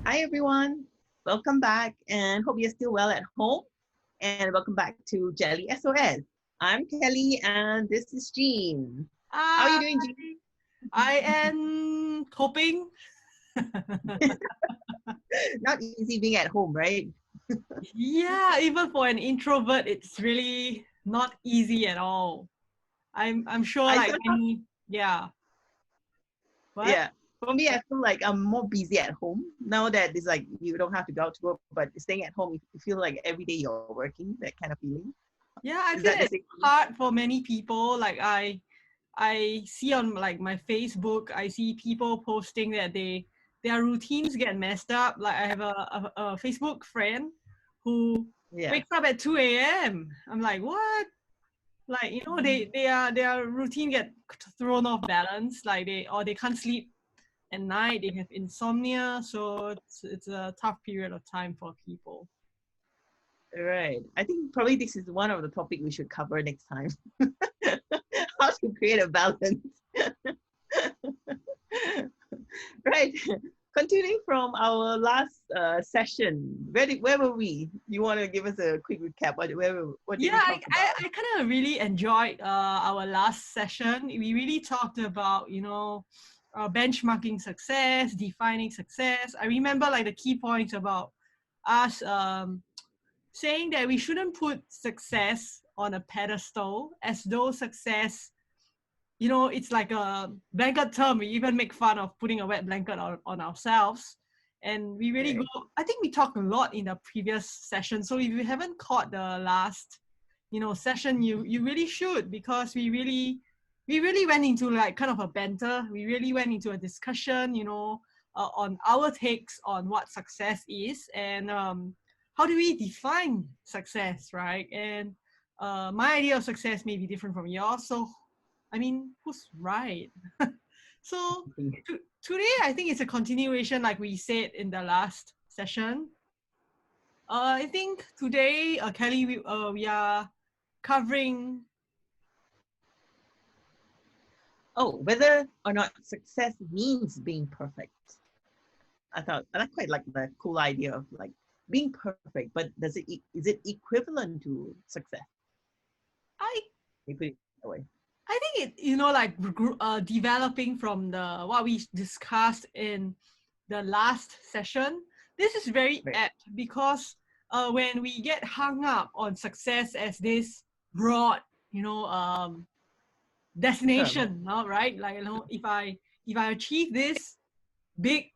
Hi, everyone. Welcome back and hope you're still well at home. And welcome back to Jelly S.O.S. I'm Kelly and this is Jean. How are you I, doing, Jean? I am coping. Not easy being at home, right? Yeah, even for an introvert, it's really not easy at all. I'm sure I like somehow, many, yeah. What? yeah. For me, I feel like I'm more busy at home now that it's like you don't have to go out to work, but staying at home, you feel like every day you're working, that kind of feeling. Yeah, I Is feel that the it's same for you? hard for many people. Like I see on like my Facebook, I see people posting that their routines get messed up. Like I have a Facebook friend who Yeah. wakes up at 2 a.m. I'm like, what? Like their routine get thrown off balance. Like they can't sleep at night. They have insomnia, so it's a tough period of time for people. Right. I think probably this is one of the topic we should cover next time. How to create a balance. Right. Continuing from our last session, where were we? You want to give us a quick recap? What did Yeah, we I talk I, about? I kind of really enjoyed our last session. We really talked about benchmarking success, defining success. I remember like the key points about us saying that we shouldn't put success on a pedestal as though success, it's like a blanket term. We even make fun of putting a wet blanket on ourselves. And we really go, Right. I think we talked a lot in the previous session. So if you haven't caught the last, session, you really should, because we really went into like kind of a banter. We really went into a discussion, on our takes on what success is and how do we define success, right? And my idea of success may be different from yours. So I mean, who's right? So today, I think it's a continuation, like we said in the last session. I think today, Kelly, we are covering. Oh, whether or not success means being perfect. I quite like the cool idea of like being perfect, but is it equivalent to success? I You put it that way. I think it, like developing from the what we discussed in the last session. This is very Right. apt because when we get hung up on success as this broad, you know, um, Term. destination, right? Like if I achieve this big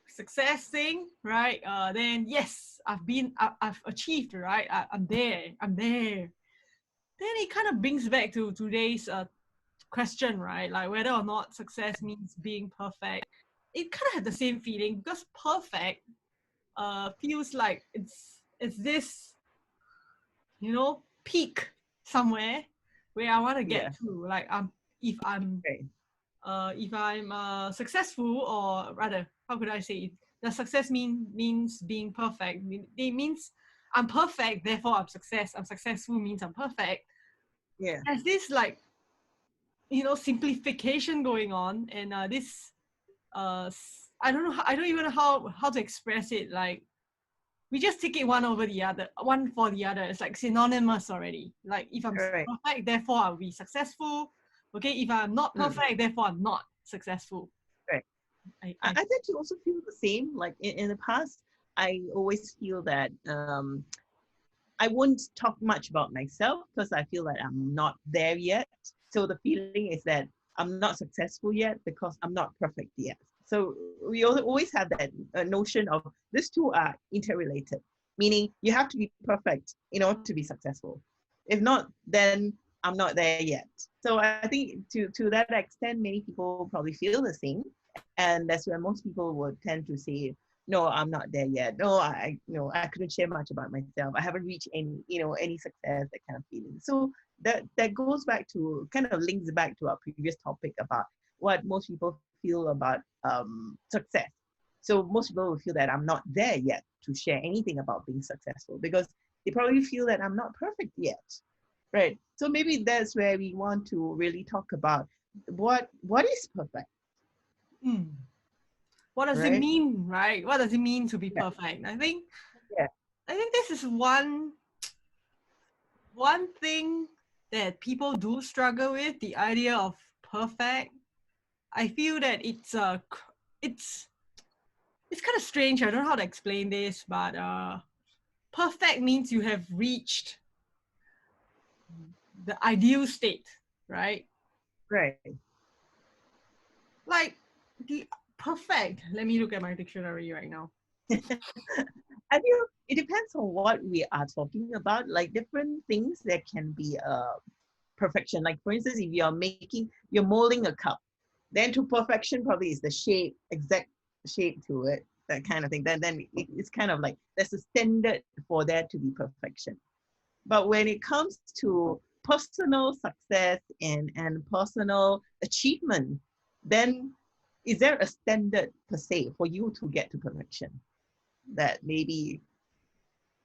success thing, right? Then yes, I've achieved, right? I'm there. Then it kind of brings back to today's question, right? Like whether or not success means being perfect. It kind of had the same feeling because perfect feels like it's this peak somewhere where I want to Yeah. get to. Like if I'm Right. if I'm successful, or rather, how could I say it? Does success means being perfect? It means I'm perfect, therefore I'm success. I'm successful means I'm perfect. Yeah. There's this like simplification going on, and this I don't know. I don't even know how to express it. Like we just take it one over the other, one for the other. It's like synonymous already. Like if I'm Right. perfect, therefore I'll be successful. Okay, if I'm not Mm. perfect, therefore I'm not successful. Right. I I tend to also feel the same. Like in the past, I always feel that I won't talk much about myself because I feel like I'm not there yet. So the feeling is that I'm not successful yet because I'm not perfect yet. So we always have that notion of these two are interrelated, meaning you have to be perfect in order to be successful. If not, then I'm not there yet. So I think to that extent, many people probably feel the same, and that's where most people would tend to say, no, I'm not there yet. No, I couldn't share much about myself. I haven't reached any success, that kind of feeling. So that goes back to, kind of links back to our previous topic about what most people feel about success. So most people will feel that I'm not there yet to share anything about being successful because they probably feel that I'm not perfect yet, right? So maybe that's where we want to really talk about what is perfect. mm, what does it right? mean, right? What does it mean to be Yeah. perfect? I think Yeah. this is one thing that people do struggle with, the idea of perfect. I feel that it's kind of strange. I don't know how to explain this, but perfect means you have reached the ideal state, right? Right. Like the perfect. Let me look at my dictionary right now. I feel it depends on what we are talking about. Like different things that can be perfection. Like for instance, if you're molding a cup, then to perfection probably is the shape, exact shape to it, that kind of thing. Then it's kind of like there's a standard for there to be perfection. But when it comes to personal success and personal achievement, then is there a standard per se for you to get to perfection? That maybe,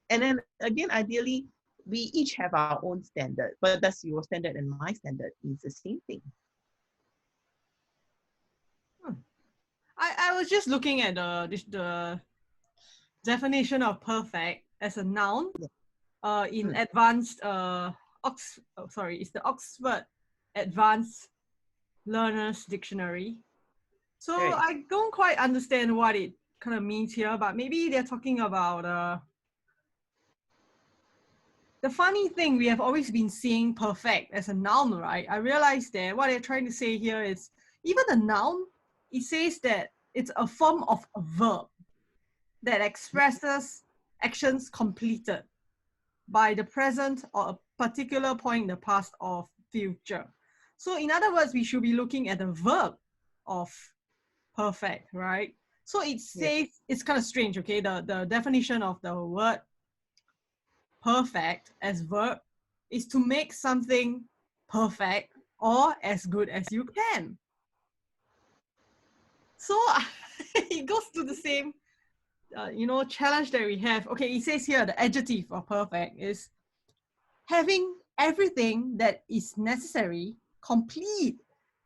and then again, ideally, we each have our own standard, but that's your standard and my standard is the same thing. I was just looking at the definition of perfect as a noun in advanced it's the Oxford Advanced Learners Dictionary. So Right. I don't quite understand what it kind of means here, but maybe they're talking about the funny thing, we have always been seeing perfect as a noun, right? I realized that what they're trying to say here is even the noun, it says that it's a form of a verb that expresses actions completed by the present or a particular point in the past or future. So in other words, we should be looking at the verb of perfect, right? So it says, it's kind of strange, okay? The definition of the word perfect as verb is to make something perfect or as good as you can. So it goes to the same challenge that we have. Okay, it says here the adjective of perfect is having everything that is necessary, complete,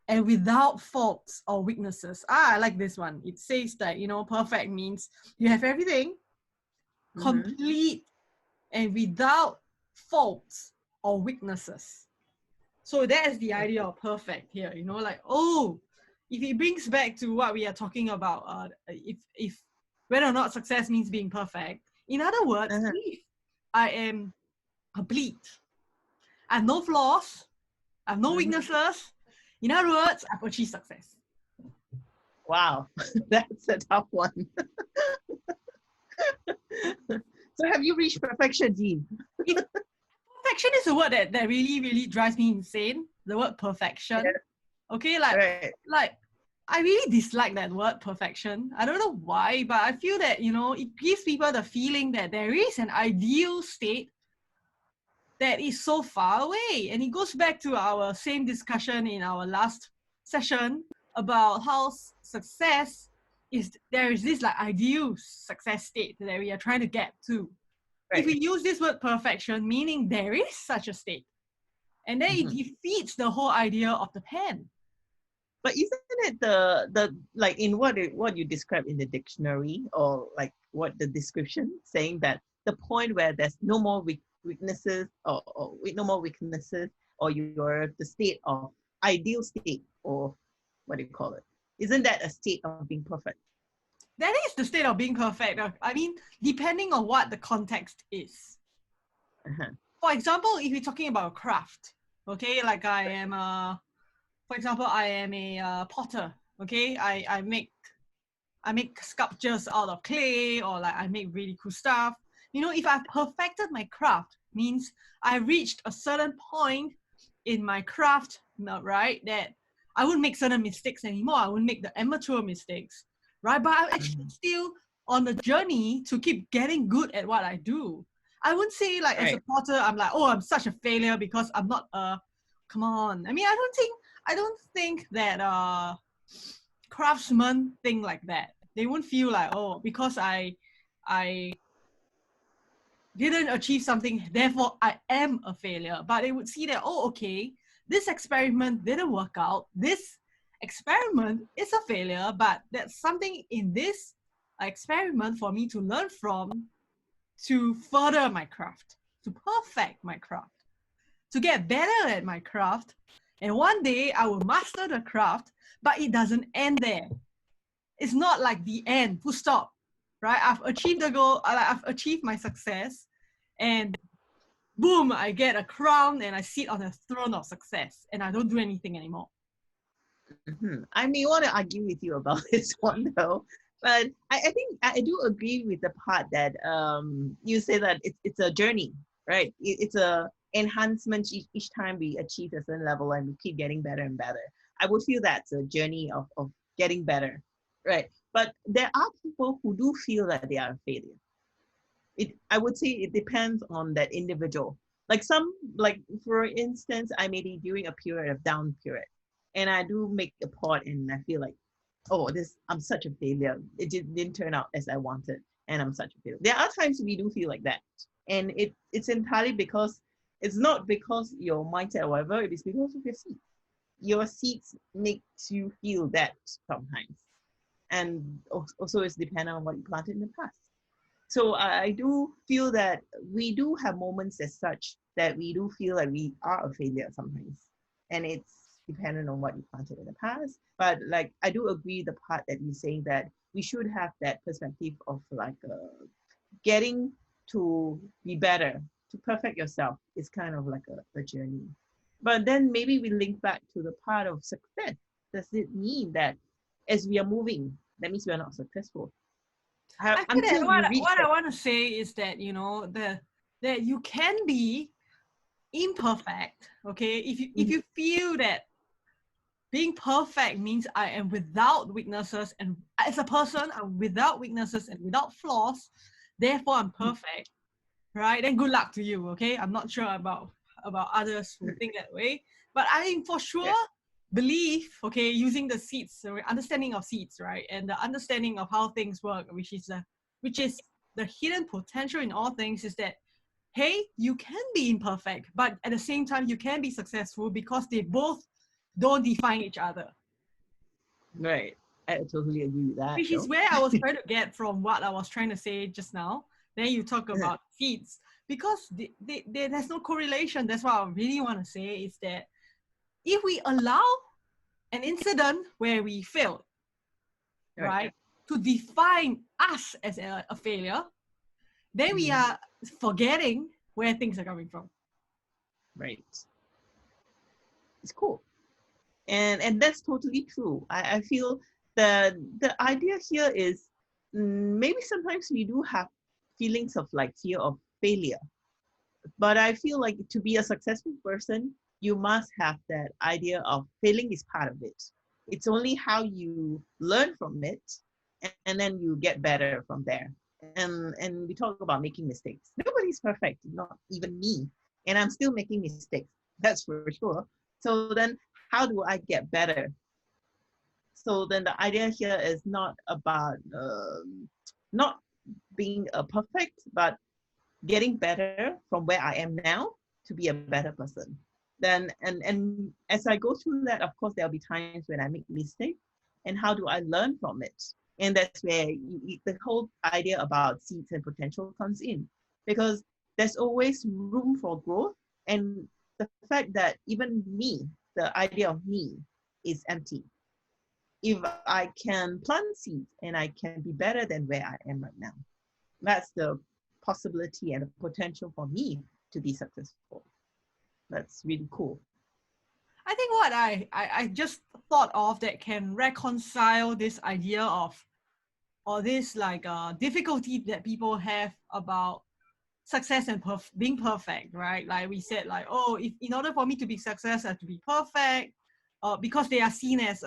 and without faults or weaknesses. I like this one. It says that, perfect means you have everything complete and without faults or weaknesses. So that is the idea of perfect here, like, if it brings back to what we are talking about, if whether or not success means being perfect. In other words, if I am complete, I have no flaws, I have no weaknesses, in other words, I've achieved success. Wow, that's a tough one. So have you reached perfection, Jeann? Perfection is a word that really, really drives me insane. The word perfection. Yeah. Okay, like I really dislike that word perfection. I don't know why, but I feel that, it gives people the feeling that there is an ideal state that is so far away. And it goes back to our same discussion in our last session about how success there is this like ideal success state that we are trying to get to. Right. If we use this word perfection, meaning there is such a state, and then it defeats the whole idea of the pen. But isn't it the like in what you described in the dictionary, or like what the description saying that the point where there's no more weaknesses or no more weaknesses, or you're the state of ideal state, or what do you call it? Isn't that a state of being perfect? That is the state of being perfect. I mean, depending on what the context is. For example, if you're talking about a craft, okay, like for example, I am a potter, okay? I make sculptures out of clay, or like I make really cool stuff. If I've perfected my craft, means I reached a certain point in my craft, right, that I wouldn't make certain mistakes anymore. I wouldn't make the amateur mistakes, right? But I'm actually still on the journey to keep getting good at what I do. I wouldn't say like as a potter, I'm like, I'm such a failure because I'm not come on. I mean, I don't think that craftsmen think like that. They won't feel like, because I didn't achieve something, therefore I am a failure. But they would see that, okay, this experiment didn't work out. This experiment is a failure, but there's something in this experiment for me to learn from, to further my craft, to perfect my craft, to get better at my craft. And one day I will master the craft, but it doesn't end there. It's not like the end, full stop, right? I've achieved the goal, I've achieved my success, and boom, I get a crown and I sit on the throne of success and I don't do anything anymore. I may want to argue with you about this one though, but I think I do agree with the part that you say that it's a journey, right? It's a enhancement each time we achieve a certain level and we keep getting better and better. I would feel that's a journey of getting better, right? But there are people who do feel that they are a failure. I would say it depends on that individual. Like for instance, I may be during a period of down period, and I do make a pot and I feel like, oh, I'm such a failure. It didn't turn out as I wanted, and I'm such a failure. There are times we do feel like that, and it's entirely because it's not because your mindset or whatever. It is because of your seeds. Your seeds makes you feel that sometimes, and also it's dependent on what you planted in the past. So I do feel that we do have moments as such that we do feel like we are a failure sometimes. And it's dependent on what you planted in the past. But like, I do agree the part that you say that we should have that perspective of like getting to be better, to perfect yourself is kind of like a journey. But then maybe we link back to the part of success. Does it mean that as we are moving, that means we are not successful? I feel that what I want to say is that, you know, that you can be imperfect, okay? If you feel that being perfect means I am without weaknesses, and as a person I'm without weaknesses and without flaws, therefore I'm perfect, right? Then good luck to you, okay? I'm not sure about others who think that way, but I for sure believe, okay, using the seeds, understanding of seeds, right, and the understanding of how things work, which is the hidden potential in all things, is that, hey, you can be imperfect, but at the same time you can be successful because they both don't define each other. Right, I totally agree with that. Which is where I was trying to get from what I was trying to say just now. Then you talk about seeds, because there's no correlation. That's what I really want to say, is that if we allow an incident where we failed, right, to define us as a failure, then we are forgetting where things are coming from. Right. It's cool. And that's totally true. I feel the idea here is maybe sometimes we do have feelings of like fear of failure. But I feel like to be a successful person, you must have that idea of failing is part of it. It's only how you learn from it and then you get better from there. And we talk about making mistakes. Nobody's perfect, not even me. And I'm still making mistakes, that's for sure. So then how do I get better? So then the idea here is not about not being perfect, but getting better from where I am now to be a better person. Then and as I go through that, of course, there'll be times when I make mistakes, and how do I learn from it? And that's where the whole idea about seeds and potential comes in, because there's always room for growth. And the fact that even me, the idea of me is empty. If I can plant seeds and I can be better than where I am right now, that's the possibility and the potential for me to be successful. That's really cool. I think what I just thought of that can reconcile this idea of, or this like difficulty that people have about success and being perfect, right? Like we said, like, oh, if in order for me to be success, I have to be perfect, because they are seen as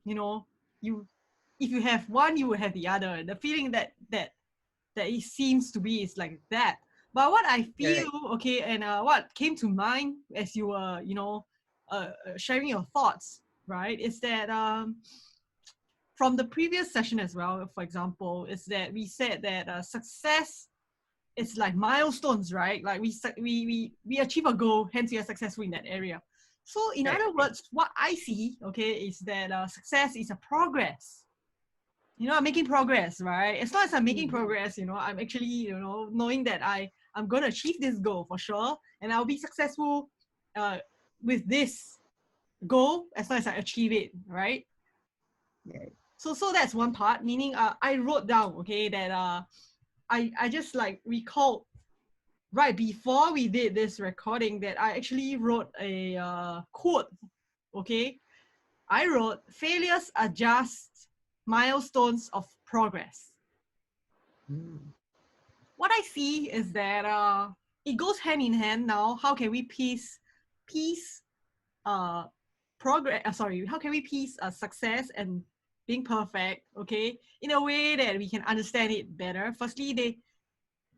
you know, if you have one, you will have the other. The feeling that it seems to be is like that. But what I feel, okay, and what came to mind as you were, you know, sharing your thoughts, right, is that from the previous session as well, for example, is that we said that success is like milestones, right? Like we achieve a goal, hence we are successful in that area. So in other words, what I see, okay, is that success is a progress. You know, I'm making progress, right? As long as I'm making progress, you know, I'm actually, you know, knowing that I'm going to achieve this goal for sure, and I'll be successful with this goal as long as I achieve it, right? Yeah. So that's one part, meaning I wrote down, okay, that I just like recalled right before we did this recording that I actually wrote a quote, okay? I wrote, failures are just milestones of progress. What I see is that it goes hand in hand now. How can we piece progress? How can we piece success and being perfect? Okay, in a way that we can understand it better. Firstly,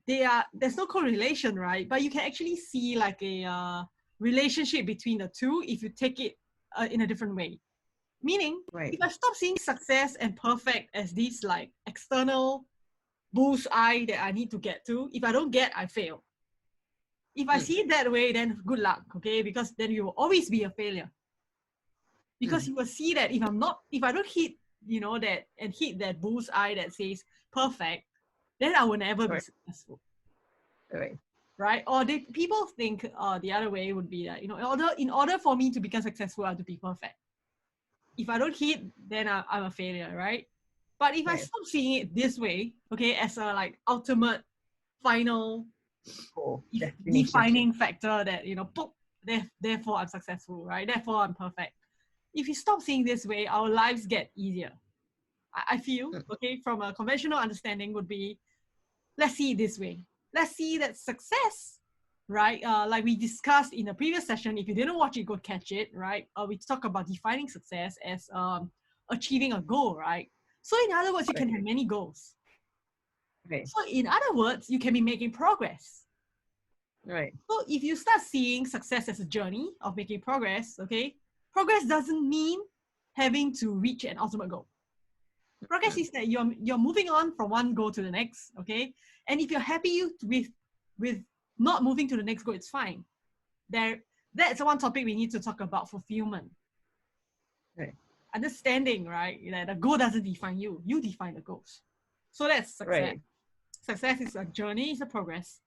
there's no correlation, right? But you can actually see like a relationship between the two if you take it in a different way. Meaning, if I stop seeing success and perfect as these like external bullseye that I need to get to, if I don't get, I fail. If I see it that way, then good luck, okay? Because then you will always be a failure. Because you will see that if I don't hit, you know, that and hit that bullseye that says perfect, then I will never be successful. Right? Or people think the other way would be that, you know, in order for me to become successful, I have to be perfect. If I don't hit, then I'm a failure, right? But if I stop seeing it this way, okay, as a like ultimate, final, defining factor that, you know, therefore I'm successful, right? Therefore I'm perfect. If you stop seeing this way, our lives get easier. I feel, okay, from a conventional understanding would be, let's see it this way. Let's see that success, right? Like we discussed in the previous session, if you didn't watch it, go catch it, right? We talk about defining success as achieving a goal, right? So in other words, you can have many goals. So in other words, you can be making progress. So if you start seeing success as a journey of making progress, okay, progress doesn't mean having to reach an ultimate goal. Progress is that you're moving on from one goal to the next, okay? And if you're happy with not moving to the next goal, it's fine. That's one topic we need to talk about: fulfillment. Understanding, right? That the goal doesn't define you; you define the goals. So that's success. Success is a journey, it's a progress.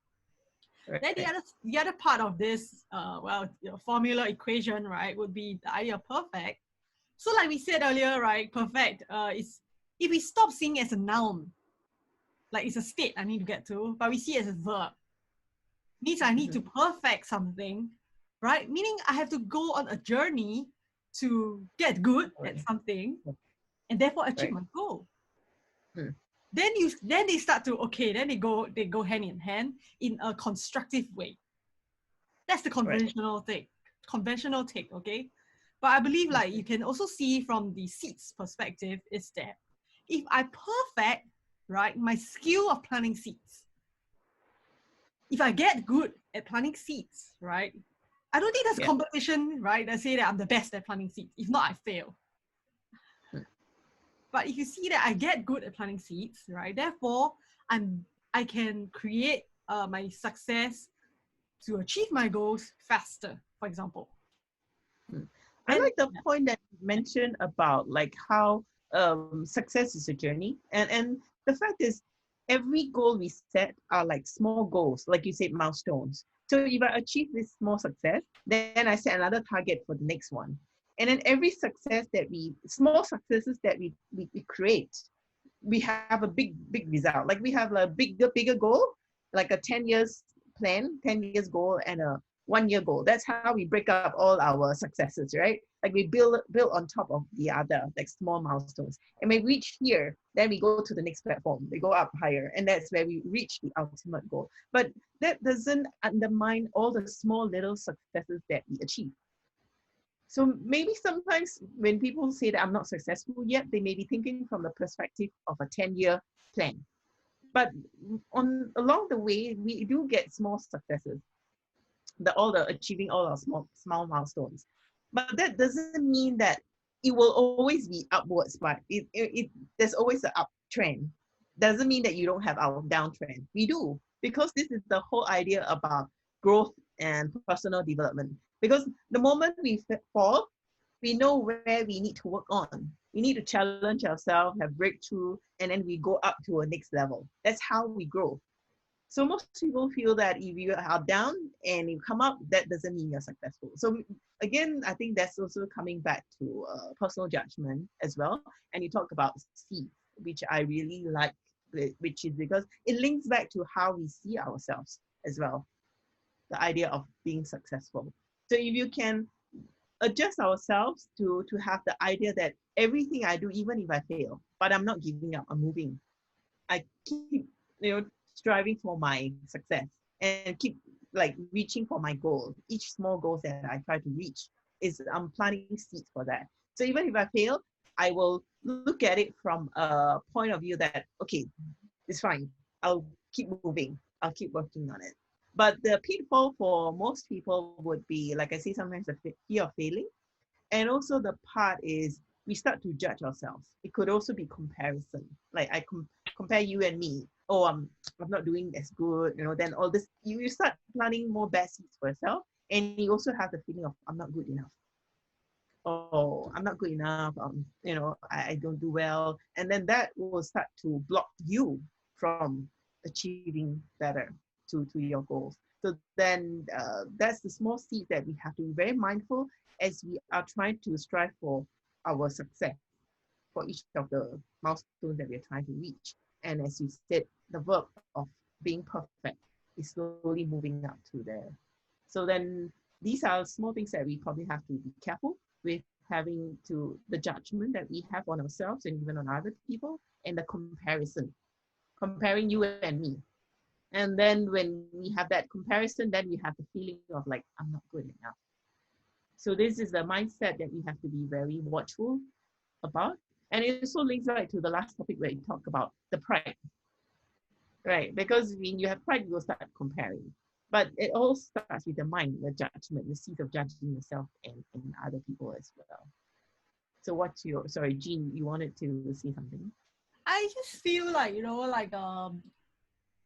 Then the other part of this, formula equation, right, would be the idea of perfect. So like we said earlier, right, perfect is if we stop seeing it as a noun, like it's a state I need to get to, but we see it as a verb. Means I need to perfect something, right? Meaning I have to go on a journey to get good at something and therefore achieve my goal. Then they start to, okay, then they go hand in hand in a constructive way. That's the conventional take, okay? But I believe like you can also see from the seeds perspective is that if I perfect, right, my skill of planting seeds, if I get good at planting seeds, right, I don't think there's competition, right, that say that I'm the best at planting seeds. If not, I fail. But if you see that I get good at planting seeds, right, therefore I can create my success to achieve my goals faster, for example. I like the point that you mentioned about like how success is a journey, and the fact is every goal we set are like small goals, like you said, milestones. So if I achieve this small success, then I set another target for the next one. And then every small successes that we create, we have a big result. Like we have a bigger goal, like a 10 years plan, 10 years goal, and a 1 year goal. That's how we break up all our successes, right? Like we build on top of the other, like small milestones. And when we reach here, then we go to the next platform. We go up higher, and that's where we reach the ultimate goal. But that doesn't undermine all the small little successes that we achieve. So maybe sometimes when people say that I'm not successful yet, they may be thinking from the perspective of a 10-year plan. But along the way, we do get small successes, achieving all our small milestones. But that doesn't mean that it will always be upwards, but there's always an uptrend. Doesn't mean that you don't have our downtrend. We do, because this is the whole idea about growth and personal development. Because the moment we fall, we know where we need to work on. We need to challenge ourselves, have breakthrough, and then we go up to a next level. That's how we grow. So most people feel that if you are down and you come up, that doesn't mean you're successful. So again, I think that's also coming back to personal judgment as well. And you talk about seeds, which I really like, which is because it links back to how we see ourselves as well. The idea of being successful. So if you can adjust ourselves to have the idea that everything I do, even if I fail, but I'm not giving up, I'm moving. I keep, striving for my success and keep like reaching for my goal. Each small goal that I try to reach is I'm planting seeds for that. So even if I fail, I will look at it from a point of view that, okay, it's fine. I'll keep moving. I'll keep working on it. But the pitfall for most people would be, like I say, sometimes the fear of failing. And also the part is we start to judge ourselves. It could also be comparison. Like I compare you and me. Oh, I'm not doing as good. Then all this, you start planning more bad seeds for yourself. And you also have the feeling of, I'm not good enough. Oh, I'm not good enough. I don't do well. And then that will start to block you from achieving better to your goals. So then that's the small seeds that we have to be very mindful as we are trying to strive for our success for each of the milestones that we're trying to reach. And as you said, the verb of being perfect is slowly moving up to there. So then these are small things that we probably have to be careful with, having to the judgment that we have on ourselves and even on other people, and the comparison, comparing you and me. And then when we have that comparison, then we have the feeling of like, I'm not good enough. So this is the mindset that we have to be very watchful about. And it also links right to the last topic where you talk about the pride, right? Because when you have pride, you will start comparing. But it all starts with the mind, the judgment, the seed of judging yourself and other people as well. So what's sorry, Jeann, you wanted to say something? I just feel like,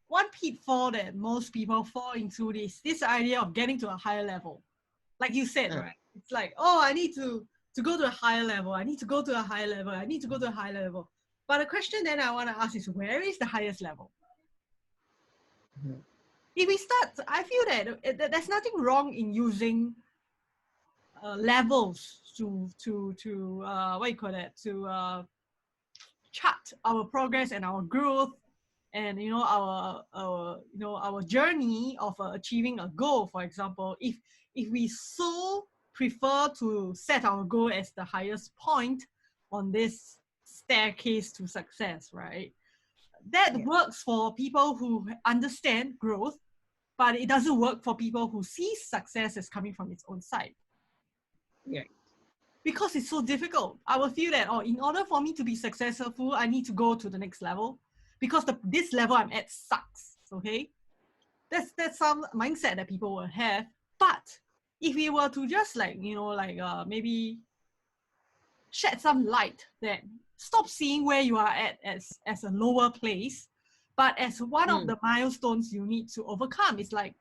one pitfall that most people fall into is this idea of getting to a higher level. Like you said, right? It's like, oh, I need to go to a higher level. I need to go to a higher level. I need to go to a higher level. But the question then I want to ask is, where is the highest level? Mm-hmm. If we start, I feel that there's nothing wrong in using levels to what you call that, to chart our progress and our growth, and our journey of achieving a goal. For example, if we so prefer to set our goal as the highest point on this staircase to success, right? That works for people who understand growth, but it doesn't work for people who see success as coming from its own side. Yeah. Because it's so difficult. I will feel that, in order for me to be successful, I need to go to the next level, because this level I'm at sucks. Okay, that's some mindset that people will have. But if we were to just maybe shed some light, that stop seeing where you are at as a lower place, but as one of the milestones you need to overcome. It's like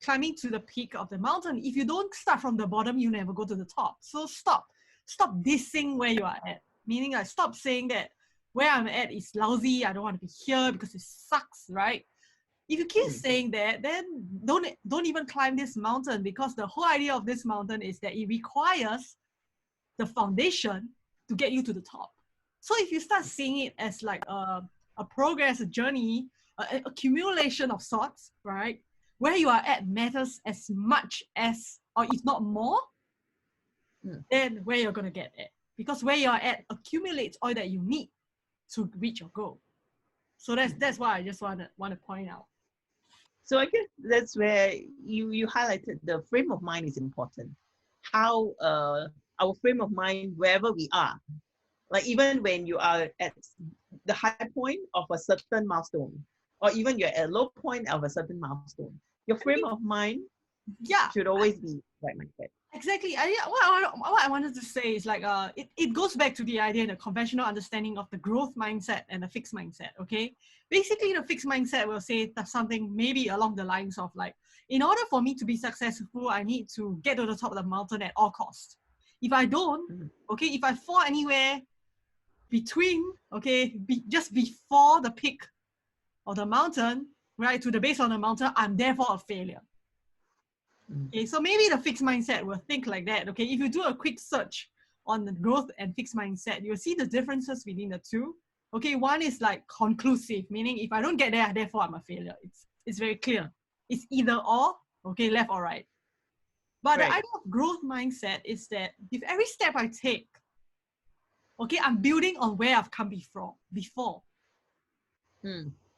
climbing to the peak of the mountain. If you don't start from the bottom, you never go to the top. So stop dissing where you are at. Meaning, like, stop saying that where I'm at is lousy, I don't want to be here because it sucks, right? If you keep saying that, then don't even climb this mountain, because the whole idea of this mountain is that it requires the foundation to get you to the top. So if you start seeing it as like a progress, a journey, an accumulation of sorts, right? Where you are at matters as much as, or if not more, then where you're going to get at. Because where you're at accumulates all that you need to reach your goal. So that's why I just want to point out. So I guess that's where you highlighted the frame of mind is important. How our frame of mind, wherever we are, like even when you are at the high point of a certain milestone, or even you're at a low point of a certain milestone, your frame of mind Yeah. Should always be right mindset. Exactly. What I wanted to say is like it goes back to the idea and the conventional understanding of the growth mindset and the fixed mindset. Okay, basically the fixed mindset will say that something maybe along the lines of like, in order for me to be successful, I need to get to the top of the mountain at all costs. If I don't, okay, if I fall anywhere between, okay, just before the peak of the mountain, right, to the base of the mountain, I'm therefore a failure. Okay, so maybe the fixed mindset will think like that. Okay, if you do a quick search on the growth and fixed mindset, you'll see the differences between the two. Okay, one is like conclusive, meaning if I don't get there, therefore I'm a failure. It's very clear. It's either or, okay, left or right. But the idea of growth mindset is that with every step I take, okay, I'm building on where I've come before.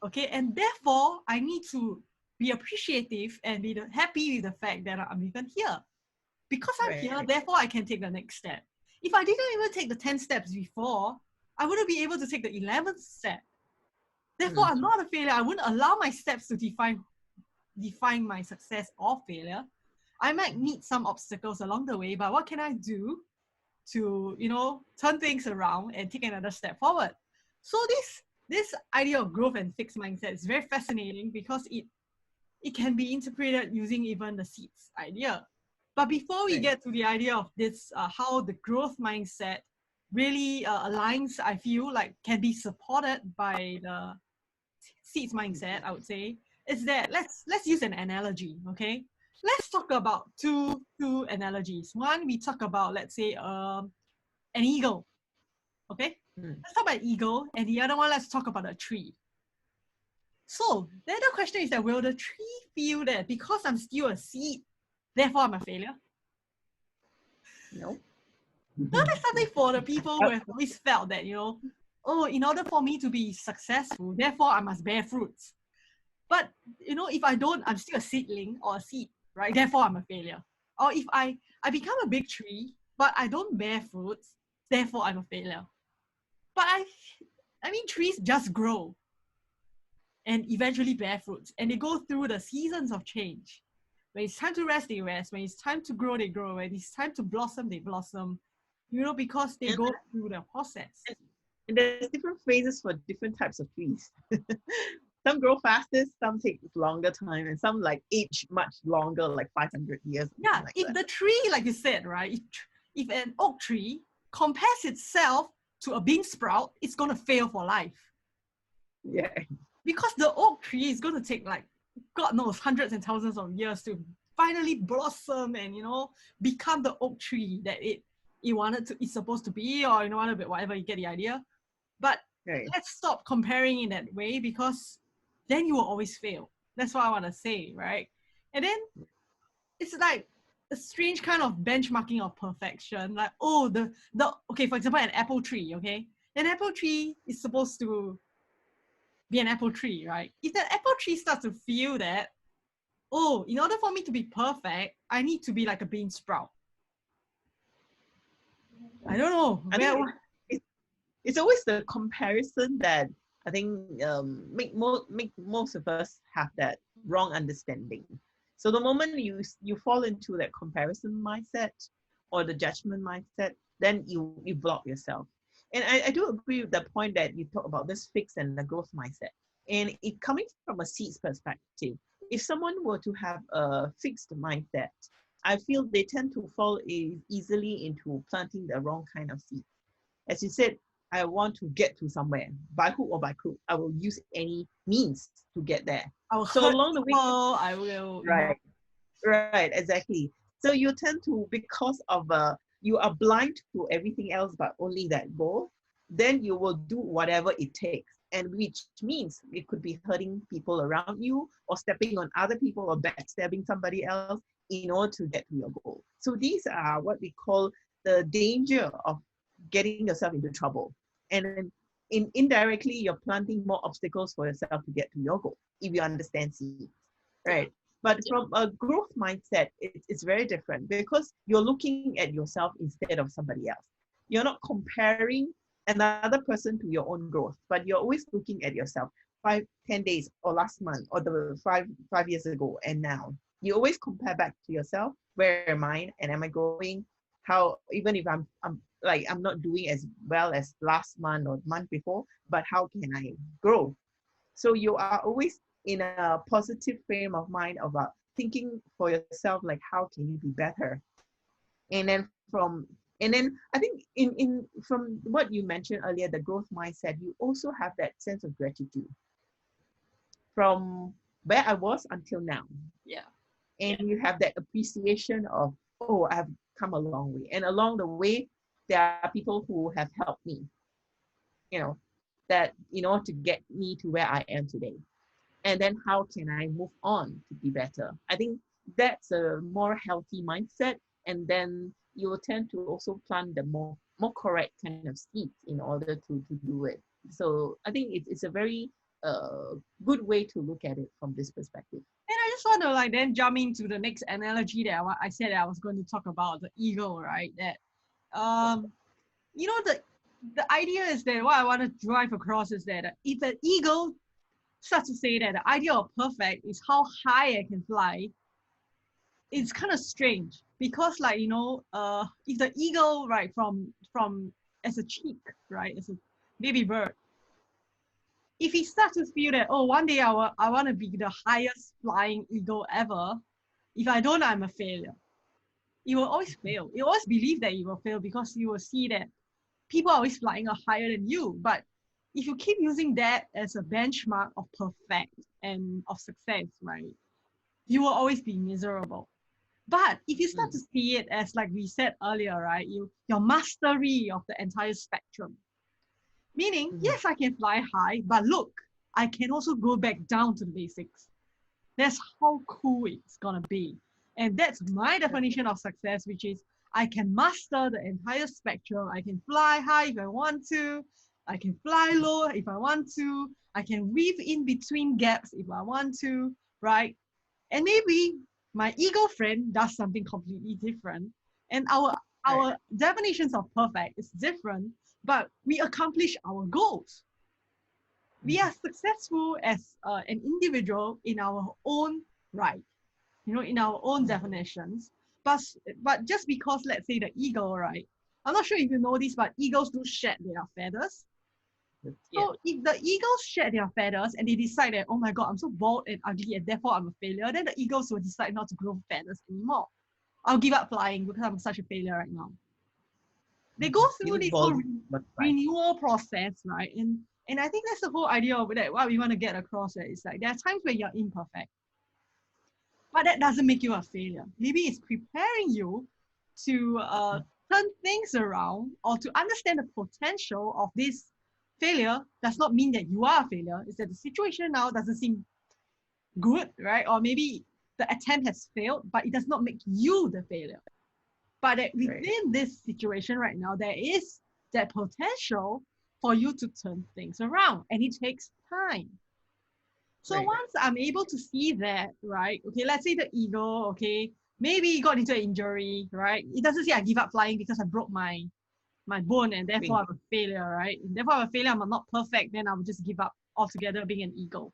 Okay, and therefore I need to be appreciative and be happy with the fact that I'm even here. Because I'm here, therefore I can take the next step. If I didn't even take the 10 steps before, I wouldn't be able to take the 11th step. Therefore, I'm not a failure. I wouldn't allow my steps to define my success or failure. I might meet some obstacles along the way, but what can I do to, you know, turn things around and take another step forward? So this idea of growth and fixed mindset is very fascinating because it can be interpreted using even the seeds idea. But before we get to the idea of this, how the growth mindset really aligns, I feel like can be supported by the seeds mindset, I would say, is that let's use an analogy, okay? Let's talk about two analogies. One, we talk about, let's say, an eagle, okay? Let's talk about an eagle, and the other one, let's talk about a tree. So the other question is that will the tree feel that because I'm still a seed, therefore I'm a failure? No. No, that's something for the people who have always felt that, you know, oh, in order for me to be successful, therefore I must bear fruits. But, you know, if I don't, I'm still a seedling or a seed, right? Therefore I'm a failure. Or if I become a big tree, but I don't bear fruits, therefore I'm a failure. But I mean, trees just grow and eventually bear fruits. And they go through the seasons of change. When it's time to rest, they rest. When it's time to grow, they grow. When it's time to blossom, they blossom. You know, because they go through the process. And there's different phases for different types of trees. Some grow fastest, some take longer time, and some like age much longer, like 500 years. Yeah, like if that. the tree, like you said, right, if an oak tree compares itself to a bean sprout, it's going to fail for life. Yeah. Because the oak tree is going to take like, God knows, hundreds and thousands of years to finally blossom and, you know, become the oak tree that it's supposed to be, or, you know, whatever, you get the idea. But let's stop comparing in that way, because then you will always fail. That's what I want to say, right? And then it's like a strange kind of benchmarking of perfection. Like, oh, okay, for example, an apple tree, okay? An apple tree is supposed to be an apple tree, right? If that apple tree starts to feel that, oh, in order for me to be perfect, I need to be like a bean sprout. I don't know. It's always the comparison that I think make most of us have that wrong understanding. So the moment you fall into that comparison mindset or the judgment mindset, then you block yourself. And I do agree with the point that you talk about this fixed and the growth mindset. And it coming from a seed's perspective, if someone were to have a fixed mindset, I feel they tend to fall easily into planting the wrong kind of seed. As you said, I want to get to somewhere by hook or by crook. I will use any means to get there. So along the way, I will. Right, exactly. So you tend to, because of you are blind to everything else but only that goal, then you will do whatever it takes, and which means it could be hurting people around you or stepping on other people or backstabbing somebody else in order to get to your goal. So these are what we call the danger of getting yourself into trouble. And indirectly, you're planting more obstacles for yourself to get to your goal, if you understand seeds, right? But from a growth mindset, it's very different, because you're looking at yourself instead of somebody else. You're not comparing another person to your own growth, but you're always looking at yourself 5, 10 days or last month or the five years ago and now. you always compare back to yourself. Where am I? And am I growing? How, even if I'm not doing as well as last month or month before, but how can I grow? So you are always in a positive frame of mind about thinking for yourself, like how can you be better? And then I think in from what you mentioned earlier, the growth mindset, you also have that sense of gratitude from where I was until now. Yeah. And you have that appreciation of, oh, I've come a long way. And along the way, there are people who have helped me, that, to get me to where I am today. And then how can I move on to be better? I think that's a more healthy mindset. And then you will tend to also plant the more correct kind of seeds in order to do it. So I think it's a very good way to look at it from this perspective. And I just want to then jump into the next analogy that I said that I was going to talk about, the eagle, right? That the idea is that what I want to drive across is that if an eagle starts to say that the idea of perfect is how high I can fly, it's kind of strange because if the eagle, right, from as a chick, right, as a baby bird, if he starts to feel that, oh, one day I want to be the highest flying eagle ever, if I don't, I'm a failure. You will always fail. You always believe that you will fail because you will see that people are always flying higher than you. But if you keep using that as a benchmark of perfect and of success, right, you will always be miserable. But if you start to see it as, like we said earlier, right, your mastery of the entire spectrum, meaning, yes, I can fly high, but look, I can also go back down to the basics. That's how cool it's gonna be. And that's my definition of success, which is I can master the entire spectrum. I can fly high if I want to. I can fly low if I want to. I can weave in between gaps if I want to, right? And maybe my ego friend does something completely different. And our definitions of perfect is different, but we accomplish our goals. We are successful as an individual in our own right, in our own definitions. But just because, let's say, the eagle, right? I'm not sure if you know this, but eagles do shed their feathers. So if the eagles shed their feathers and they decide that, oh my God, I'm so bald and ugly and therefore I'm a failure, then the eagles will decide not to grow feathers anymore. I'll give up flying because I'm such a failure right now. They go through this whole renewal process, right? And I think that's the whole idea of that. What we want to get across is like there are times where you're imperfect, but that doesn't make you a failure. Maybe it's preparing you to turn things around or to understand the potential of this failure. Does not mean that you are a failure. It's that the situation now doesn't seem good, right? Or maybe the attempt has failed, but it does not make you the failure. But that within this situation right now, there is that potential for you to turn things around, and it takes time. So once I'm able to see that, right? Okay, let's say the eagle, okay, maybe he got into an injury, right? It doesn't say I give up flying because I broke my bone and therefore I'm a failure, right? And therefore I'm a failure, I'm not perfect, then I will just give up altogether being an eagle,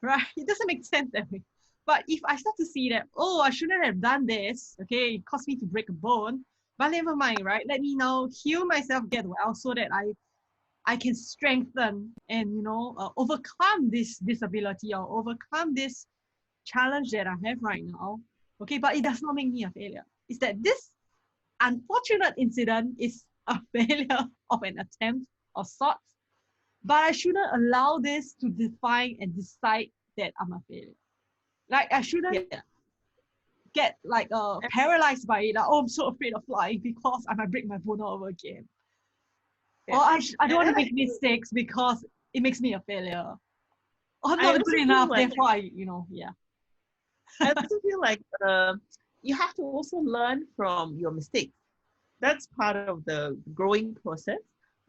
right? It doesn't make sense that way. But if I start to see that, oh, I shouldn't have done this, okay, it caused me to break a bone, but never mind, right? Let me now heal myself, get well, so that I can strengthen and, overcome this disability or overcome this challenge that I have right now, okay? But it does not make me a failure. It's that this unfortunate incident is a failure of an attempt of sorts, but I shouldn't allow this to define and decide that I'm a failure. Like I shouldn't get paralyzed by it. Like, oh, I'm so afraid of flying because I might break my bone all over again. Or I don't want to make mistakes because it makes me a failure. Or I'm not good enough, therefore I also feel like you have to also learn from your mistakes. That's part of the growing process.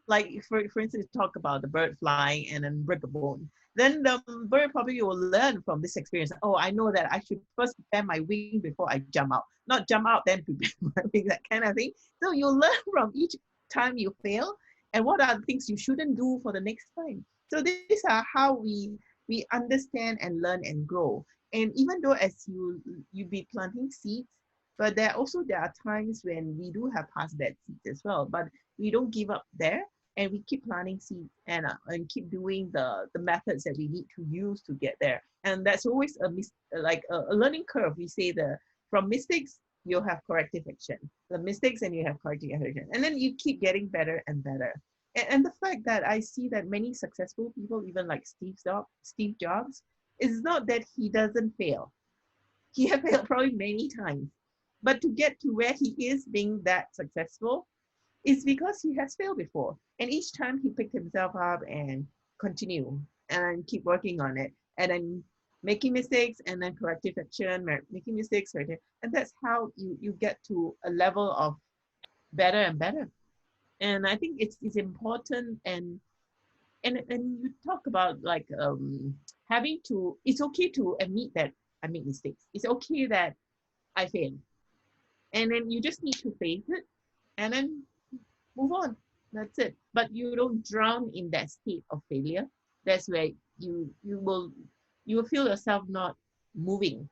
Like for instance, talk about the bird flying and then break a bone. Then the bird probably will learn from this experience. Oh, I know that I should first prepare my wing before I jump out. Not jump out, then prepare my wing, that kind of thing. So you learn from each time you fail and what are the things you shouldn't do for the next time. So these are how we understand and learn and grow. And even though as you be planting seeds, but there are times when we do have past bad seeds as well, but we don't give up there, and we keep planting seeds and keep doing the methods that we need to use to get there. And that's always a learning curve. We say from mistakes you'll have corrective action, the mistakes, and you have corrective action, and then you keep getting better and better. And the fact that I see that many successful people, even like Steve Jobs, is not that he doesn't fail. He has failed probably many times, but to get to where he is being that successful is because he has failed before. And each time he picked himself up and continue and keep working on it, and then making mistakes and then corrective action, making mistakes, corrective, and that's how you get to a level of better and better. And I think it's important, and you talk about like having to, it's okay to admit that I make mistakes. It's okay that I fail. And then you just need to face it and then move on. That's it. But you don't drown in that state of failure. That's where you will feel yourself not moving.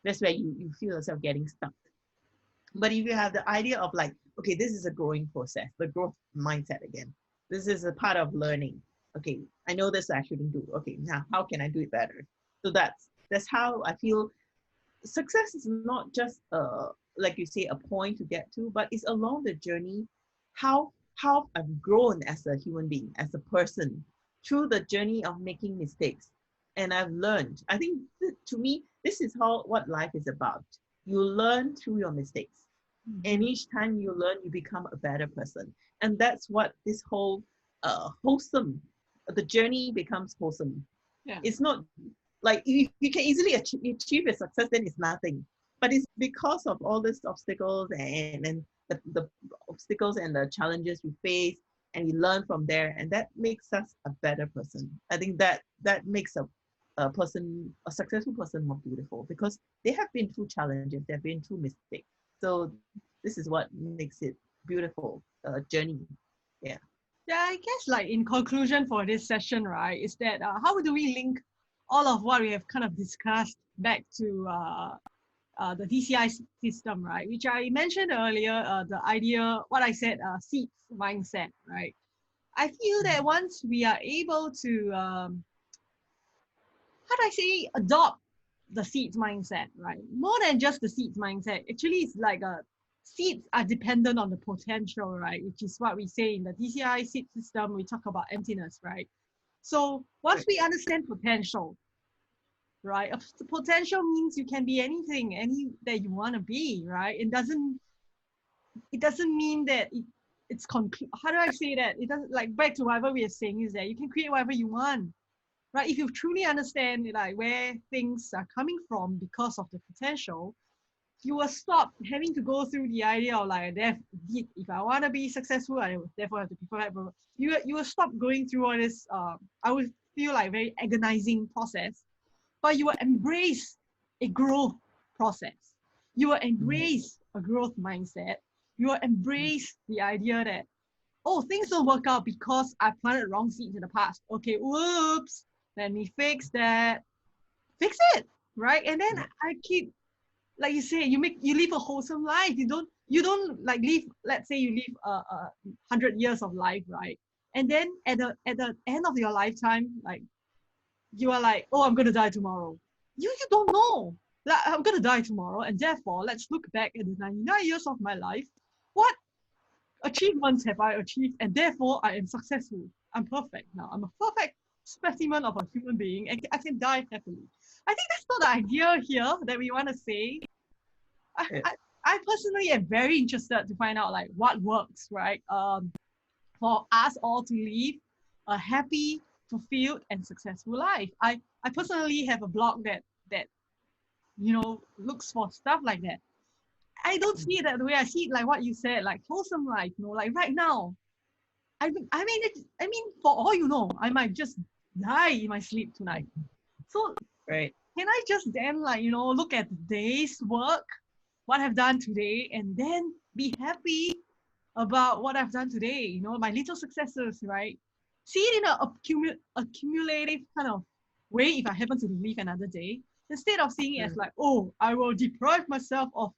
That's where you feel yourself getting stuck. But if you have the idea of like, okay, this is a growing process, the growth mindset again. This is a part of learning. Okay, I know this I shouldn't do. Okay, now how can I do it better? So that's how I feel success is not just like you say, a point to get to, but it's along the journey, how I've grown as a human being, as a person, through the journey of making mistakes. And I've learned. I think to me, this is what life is about. You learn through your mistakes. Mm-hmm. And each time you learn, you become a better person. And that's what this whole wholesome, the journey becomes wholesome. Yeah. It's not like you can easily achieve a success, then it's nothing. But it's because of all these obstacles and the obstacles and the challenges we face, and you learn from there, and that makes us a better person. I think that makes a successful person more beautiful, because they have been through challenges, they've been through mistakes. So this is what makes it beautiful journey. Yeah. Yeah, I guess like in conclusion for this session, right, is that how do we link all of what we have kind of discussed back to the DCI system, right? Which I mentioned earlier, the idea, what I said, seeds mindset, right? I feel that once we are able to, how do I say, adopt the seeds mindset, right? More than just the seeds mindset, actually it's like seeds are dependent on the potential, right? Which is what we say in the DCI seed system, we talk about emptiness, right? So once we understand potential, right? The potential means you can be anything, any that you want to be, right? It doesn't mean that it's how do I say that? It doesn't, like, back to whatever we are saying, is that you can create whatever you want, right? If you truly understand like where things are coming from because of the potential, you will stop having to go through the idea of like, if I want to be successful, I therefore have to be perfect. You will stop going through all this, I would feel like very agonizing process. But you will embrace a growth process. You will embrace a growth mindset. You will embrace the idea that, oh, things don't work out because I planted wrong seeds in the past. Okay, whoops, let me fix that. Fix it, right? And then I keep, like you say, you live a wholesome life. You don't like live, let's say you live 100 years of life, right? And then at the end of your lifetime, like, you are like, oh, I'm going to die tomorrow. You don't know. Like, I'm going to die tomorrow. And therefore, let's look back at the 99 years of my life. What achievements have I achieved? And therefore, I am successful. I'm perfect now. I'm a perfect specimen of a human being. And I can die happily. I think that's not the idea here that we want to say. I personally am very interested to find out like what works, right? For us all to live a happy, fulfilled and successful life. I personally have a blog that looks for stuff like that. I don't see it that way. I see it like what you said, like wholesome life. Like right now, I mean, for all you know, I might just die in my sleep tonight. So right, can I just then look at the day's work, what I've done today, and then be happy about what I've done today? My little successes, right? See it in a accumulative kind of way if I happen to live another day. Instead of seeing it as like, oh, I will deprive myself of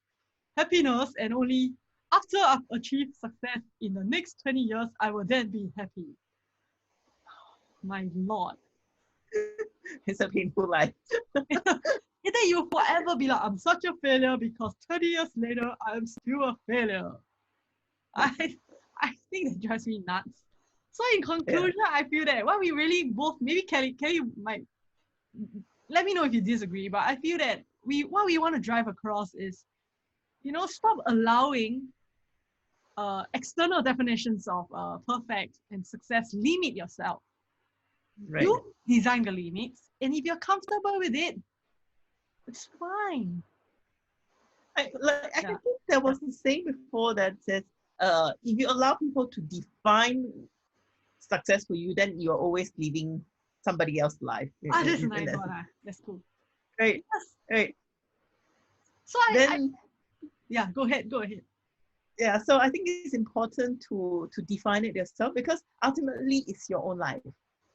happiness and only after I've achieved success in the next 20 years, I will then be happy. My Lord. It's a painful life. Then you'll forever be like, I'm such a failure because 30 years later, I'm still a failure. I think that drives me nuts. So in conclusion, I feel that what we really both, maybe Kelly might, let me know if you disagree, but I feel that what we want to drive across is, stop allowing external definitions of perfect and success limit yourself. Right. You design the limits, and if you're comfortable with it, it's fine. I think there was a saying before that says, if you allow people to define success for you, then you're always living somebody else's life. That's a nice one. That's cool. Right. Yes. Right. So go ahead. Yeah, so I think it's important to define it yourself, because ultimately it's your own life.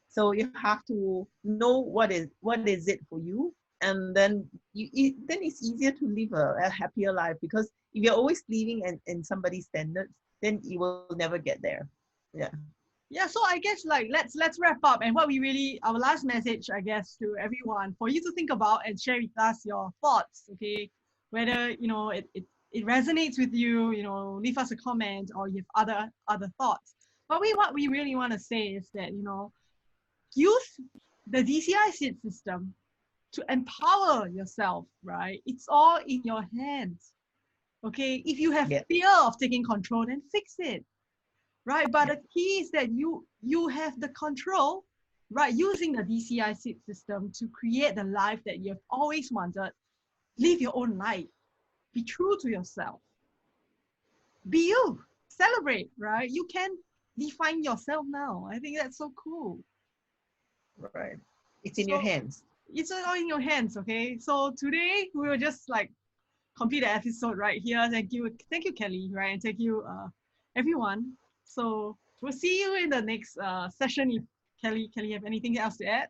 So you have to know what is it for you, and then then it's easier to live a happier life, because if you're always living in somebody's standards, then you will never get there. Yeah, so I guess let's wrap up, and our last message, I guess, to everyone, for you to think about and share with us your thoughts, okay? Whether it resonates with you, leave us a comment, or you have other thoughts. But what we really want to say is that, use the DCI Seed System to empower yourself, right? It's all in your hands, okay? If you have fear of taking control, then fix it, right? But the key is that you have the control, right? Using the DCI Seed System to create the life that you've always wanted. Live your own life. Be true to yourself. Be you. Celebrate, right? You can define yourself now. I think that's so cool. Right. It's in your hands. It's all in your hands, okay? So today we will just complete the episode right here. Thank you, Kelly, right? And thank you, everyone. So we'll see you in the next session. If Kelly, have anything else to add?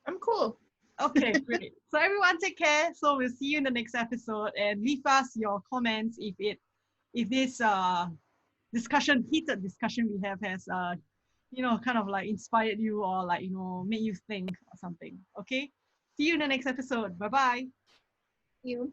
I'm cool. Okay, great. So everyone take care. So we'll see you in the next episode, and leave us your comments if this heated discussion we have has kind of inspired you, or made you think or something. Okay? See you in the next episode. Bye-bye. See you.